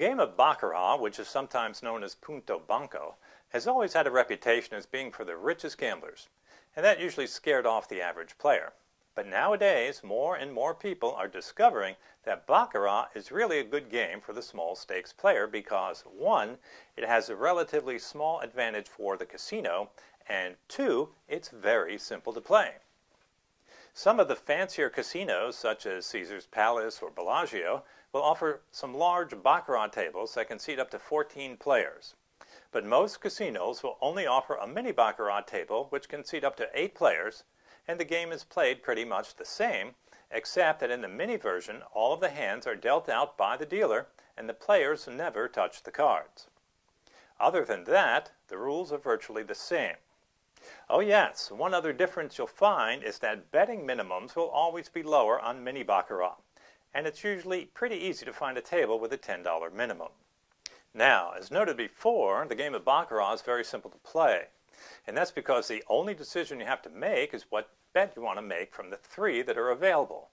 game of Baccarat, which is sometimes known as Punto Banco, has always had a reputation as being for the richest gamblers, and that usually scared off the average player. But nowadays, more and more people are discovering that Baccarat is really a good game for the small stakes player because 1, it has a relatively small advantage for the casino, and 2, it's very simple to play. Some of the fancier casinos, such as Caesar's Palace or Bellagio, will offer some large Baccarat tables that can seat up to 14 players. But most casinos will only offer a mini Baccarat table which can seat up to 8 players, and the game is played pretty much the same, except that in the mini version all of the hands are dealt out by the dealer and the players never touch the cards. Other than that, the rules are virtually the same. Oh yes, one other difference you'll find is that betting minimums will always be lower on mini Baccarat, and it's usually pretty easy to find a table with a $10 minimum. Now, as noted before, the game of Baccarat is very simple to play, and that's because the only decision you have to make is what bet you want to make from the 3 that are available: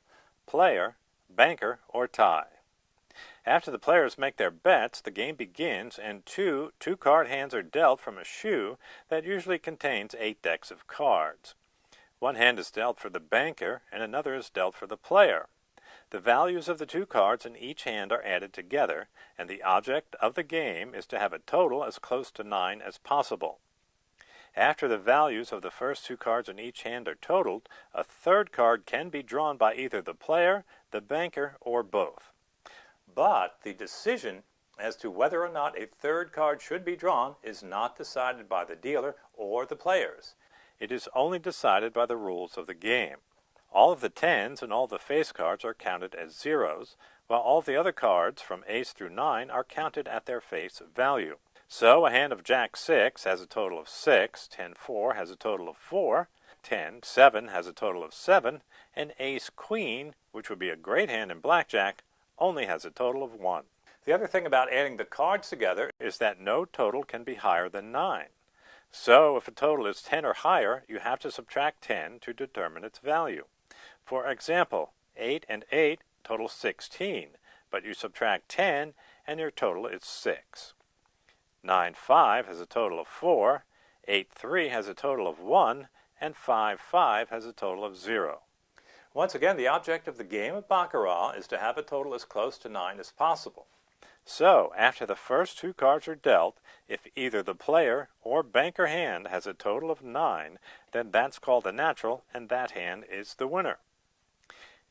player, banker, or tie. After the players make their bets, the game begins and two two-card hands are dealt from a shoe that usually contains 8 decks of cards. One hand is dealt for the banker and another is dealt for the player. The values of the 2 cards in each hand are added together, and the object of the game is to have a total as close to 9 as possible. After the values of the first 2 cards in each hand are totaled, a 3rd card can be drawn by either the player, the banker, or both. But the decision as to whether or not a 3rd card should be drawn is not decided by the dealer or the players. It is only decided by the rules of the game. All of the 10s and all the face cards are counted as zeros, while all the other cards from ace through 9 are counted at their face value. So a hand of Jack 6 has a total of 6, 10-4 has a total of 4, 10-7 has a total of 7, and Ace Queen, which would be a great hand in blackjack, only has a total of 1. The other thing about adding the cards together is that no total can be higher than 9. So if a total is 10 or higher, you have to subtract 10 to determine its value. For example, 8 and 8 total 16, but you subtract 10 and your total is 6. 9-5 has a total of 4, 8-3 has a total of 1, and 5-5 has a total of 0. Once again, the object of the game of Baccarat is to have a total as close to 9 as possible. So, after the first 2 cards are dealt, if either the player or banker hand has a total of 9, then that's called a natural, and that hand is the winner.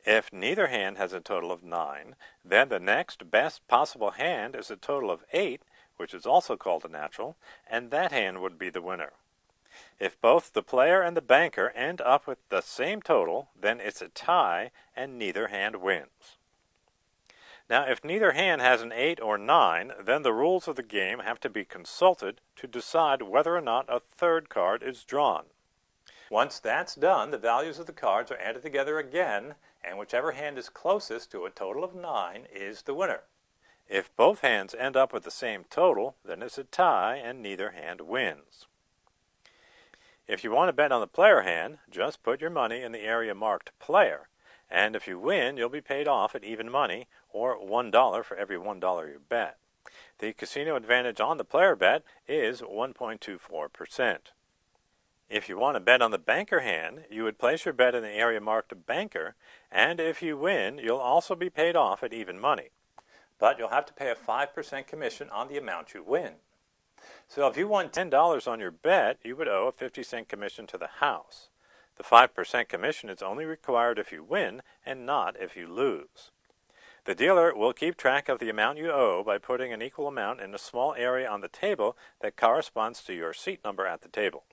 If neither hand has a total of 9, then the next best possible hand is a total of 8, which is also called a natural, and that hand would be the winner. If both the player and the banker end up with the same total, then it's a tie and neither hand wins. Now, if neither hand has an 8 or 9, then the rules of the game have to be consulted to decide whether or not a 3rd card is drawn. Once that's done, the values of the cards are added together again, and whichever hand is closest to a total of 9 is the winner. If both hands end up with the same total, then it's a tie and neither hand wins. If you want to bet on the player hand, just put your money in the area marked player, and if you win, you'll be paid off at even money, or $1 for every $1 you bet. The casino advantage on the player bet is 1.24%. If you want to bet on the banker hand, you would place your bet in the area marked banker, and if you win, you'll also be paid off at even money. But you'll have to pay a 5% commission on the amount you win. So if you won $10 on your bet, you would owe a 50-cent commission to the house. The 5% commission is only required if you win and not if you lose. The dealer will keep track of the amount you owe by putting an equal amount in a small area on the table that corresponds to your seat number at the table.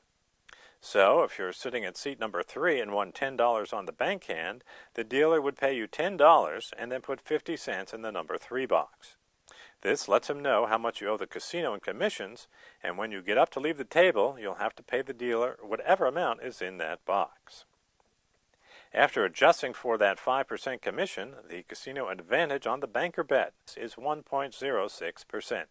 So if you're sitting at seat number 3 and won $10 on the bank hand, the dealer would pay you $10 and then put 50 cents in the number 3 box. This lets him know how much you owe the casino in commissions, and when you get up to leave the table, you'll have to pay the dealer whatever amount is in that box. After adjusting for that 5% commission, the casino advantage on the banker bet is 1.06%.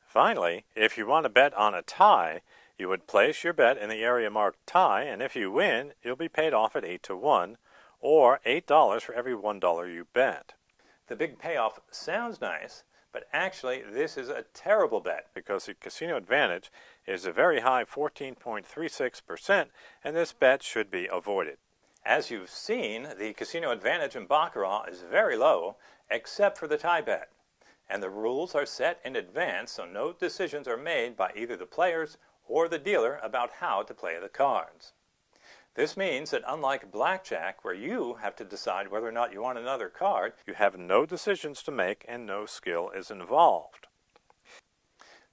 Finally, if you want to bet on a tie, you would place your bet in the area marked tie, and if you win, you'll be paid off at 8-1, or $8 for every $1 you bet. The big payoff sounds nice, But actually, this is a terrible bet because the casino advantage is a very high 14.36%, and this bet should be avoided. As you've seen, the casino advantage in Baccarat is very low, except for the tie bet. And the rules are set in advance, so no decisions are made by either the players or the dealer about how to play the cards. This means that unlike blackjack, where you have to decide whether or not you want another card, you have no decisions to make and no skill is involved.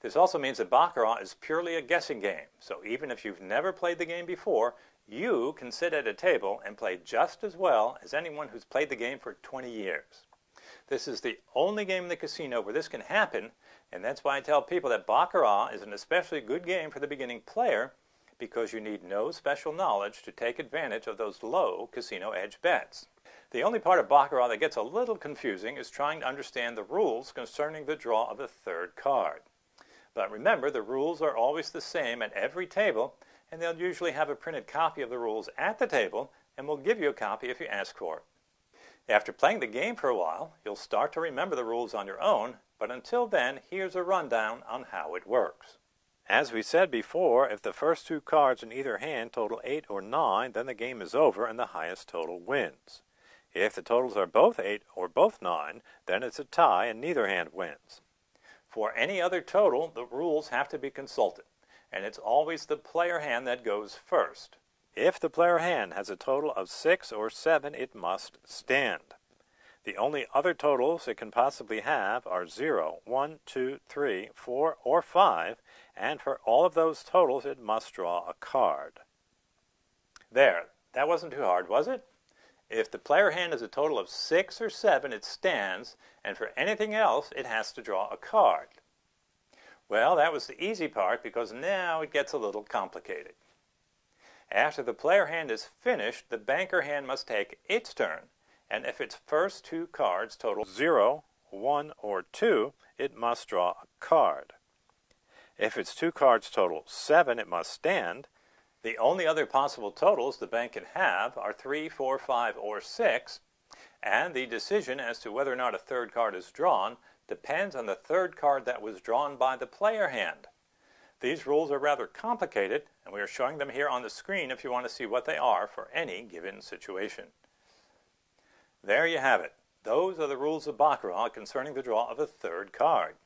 This also means that Baccarat is purely a guessing game, so even if you've never played the game before, you can sit at a table and play just as well as anyone who's played the game for 20 years. This is the only game in the casino where this can happen, and that's why I tell people that Baccarat is an especially good game for the beginning player, because you need no special knowledge to take advantage of those low casino edge bets. The only part of Baccarat that gets a little confusing is trying to understand the rules concerning the draw of a third card. But remember, the rules are always the same at every table, and they'll usually have a printed copy of the rules at the table, and will give you a copy if you ask for it. After playing the game for a while, you'll start to remember the rules on your own, but until then, here's a rundown on how it works. As we said before, if the first two cards in either hand total 8 or 9, then the game is over and the highest total wins. If the totals are both 8 or both 9, then it's a tie and neither hand wins. For any other total, the rules have to be consulted, and it's always the player hand that goes first. If the player hand has a total of 6 or 7, it must stand. The only other totals it can possibly have are 0, 1, 2, 3, 4, or 5, and for all of those totals it must draw a card. There, that wasn't too hard, was it? If the player hand has a total of 6 or 7, it stands, and for anything else it has to draw a card. Well, that was the easy part, because now it gets a little complicated. After the player hand is finished, the banker hand must take its turn, and if its first two cards total 0, 1, or 2, it must draw a card. If its two cards total 7, it must stand. The only other possible totals the bank can have are 3, 4, 5, or 6, and the decision as to whether or not a third card is drawn depends on the third card that was drawn by the player hand. These rules are rather complicated, and we are showing them here on the screen if you want to see what they are for any given situation. There you have it. Those are the rules of Baccarat concerning the draw of a third card.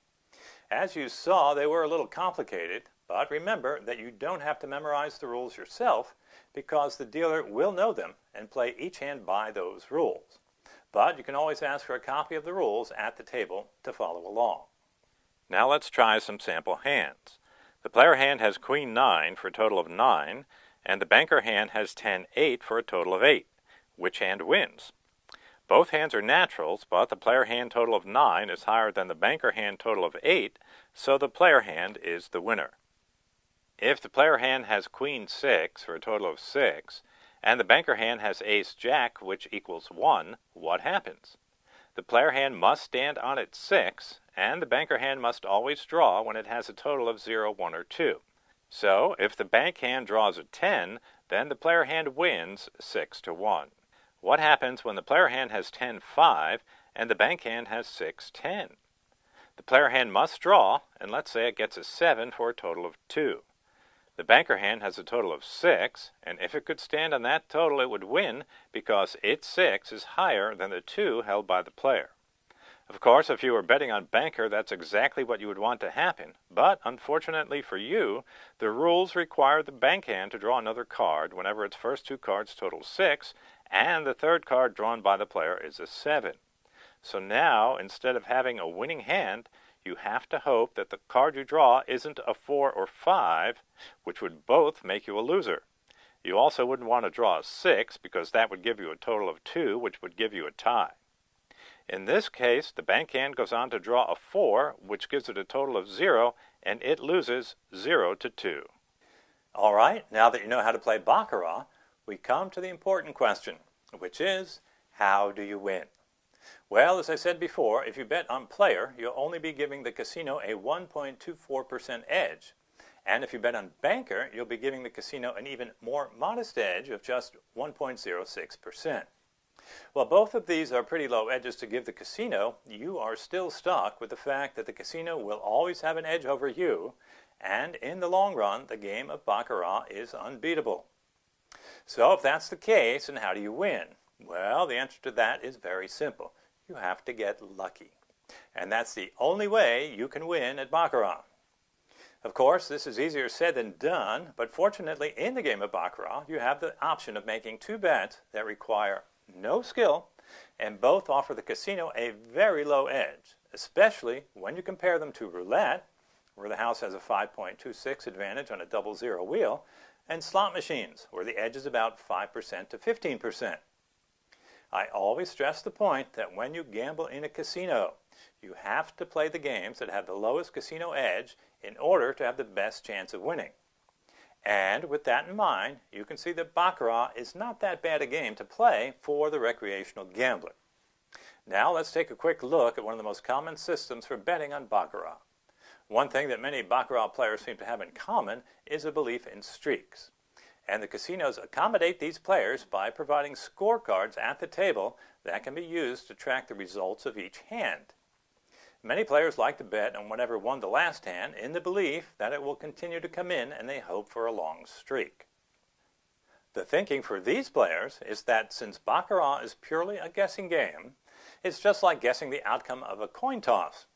As you saw, they were a little complicated, but remember that you don't have to memorize the rules yourself, because the dealer will know them and play each hand by those rules. But you can always ask for a copy of the rules at the table to follow along. Now let's try some sample hands. The player hand has Queen 9 for a total of 9, and the banker hand has 10-8 for a total of 8. Which hand wins? Both hands are naturals, but the player hand total of 9 is higher than the banker hand total of 8, so the player hand is the winner. If the player hand has Queen 6 for a total of 6, and the banker hand has Ace-Jack, which equals 1, what happens? The player hand must stand on its 6, and the banker hand must always draw when it has a total of 0, 1, or 2. So, if the bank hand draws a 10, then the player hand wins 6-1. What happens when the player hand has 10-5 and the bank hand has 6-10? The player hand must draw, and let's say it gets a 7 for a total of 2. The banker hand has a total of 6, and if it could stand on that total it would win because its 6 is higher than the 2 held by the player. Of course, if you were betting on banker, that's exactly what you would want to happen, but unfortunately for you, the rules require the bank hand to draw another card whenever its first two cards total 6, and the third card drawn by the player is a 7. So now, instead of having a winning hand, you have to hope that the card you draw isn't a 4 or 5, which would both make you a loser. You also wouldn't want to draw a 6, because that would give you a total of 2, which would give you a tie. In this case, the bank hand goes on to draw a 4, which gives it a total of 0, and it loses 0-2. All right, now that you know how to play Baccarat, we come to the important question, which is, how do you win? Well, as I said before, if you bet on player, you'll only be giving the casino a 1.24% edge. And if you bet on banker, you'll be giving the casino an even more modest edge of just 1.06%. While both of these are pretty low edges to give the casino, you are still stuck with the fact that the casino will always have an edge over you, and in the long run, the game of Baccarat is unbeatable. So if that's the case, then how do you win? Well, the answer to that is very simple. You have to get lucky. And that's the only way you can win at Baccarat. Of course, this is easier said than done, but fortunately in the game of Baccarat, you have the option of making two bets that require no skill, and both offer the casino a very low edge, especially when you compare them to roulette, where the house has a 5.26 advantage on a double zero wheel, and slot machines, where the edge is about 5% to 15%. I always stress the point that when you gamble in a casino, you have to play the games that have the lowest casino edge in order to have the best chance of winning. And with that in mind, you can see that Baccarat is not that bad a game to play for the recreational gambler. Now let's take a quick look at one of the most common systems for betting on Baccarat. One thing that many Baccarat players seem to have in common is a belief in streaks. And the casinos accommodate these players by providing scorecards at the table that can be used to track the results of each hand. Many players like to bet on whatever won the last hand in the belief that it will continue to come in, and they hope for a long streak. The thinking for these players is that since Baccarat is purely a guessing game, it's just like guessing the outcome of a coin toss.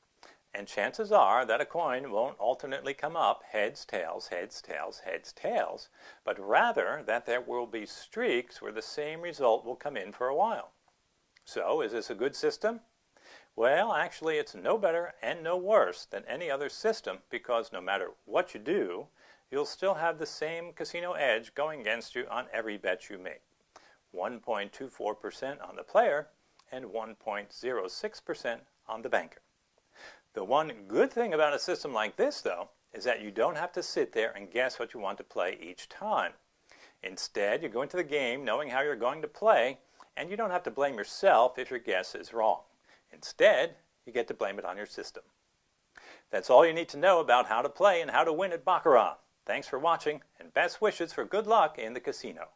And chances are that a coin won't alternately come up heads, tails, heads, tails, heads, tails, but rather that there will be streaks where the same result will come in for a while. So, is this a good system? Well, actually, it's no better and no worse than any other system, because no matter what you do, you'll still have the same casino edge going against you on every bet you make. 1.24% on the player and 1.06% on the banker. The one good thing about a system like this, though, is that you don't have to sit there and guess what you want to play each time. Instead, you go into the game knowing how you're going to play, and you don't have to blame yourself if your guess is wrong. Instead, you get to blame it on your system. That's all you need to know about how to play and how to win at Baccarat. Thanks for watching, and best wishes for good luck in the casino.